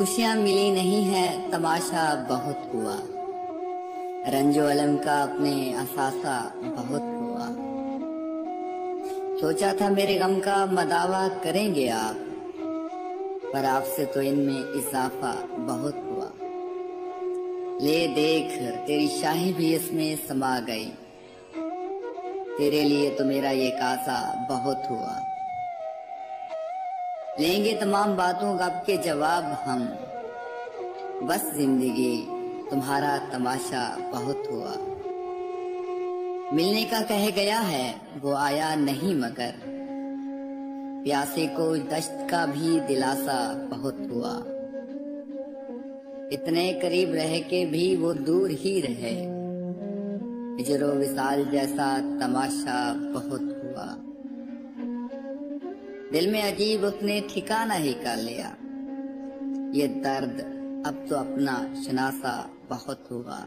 खुशियां मिली नहीं है, तमाशा बहुत हुआ। रंजो अलम का अपने असासा बहुत हुआ। सोचा था मेरे गम का मदावा करेंगे आप, पर आपसे तो इनमें इजाफा बहुत हुआ। ले देख तेरी शाही भी इसमें समा गई, तेरे लिए तो मेरा ये कासा बहुत हुआ। लेंगे तमाम बातों का आपके जवाब हम, बस जिंदगी तुम्हारा तमाशा बहुत हुआ। मिलने का कह गया है वो आया नहीं, मगर प्यासे को दश्त का भी दिलासा बहुत हुआ। इतने करीब रह के भी वो दूर ही रहे, हिजरो विसाल जैसा तमाशा बहुत हुआ। दिल में अजीब उसने ठिकाना ही कर लिया, ये दर्द अब तो अपना शनासा बहुत हुआ।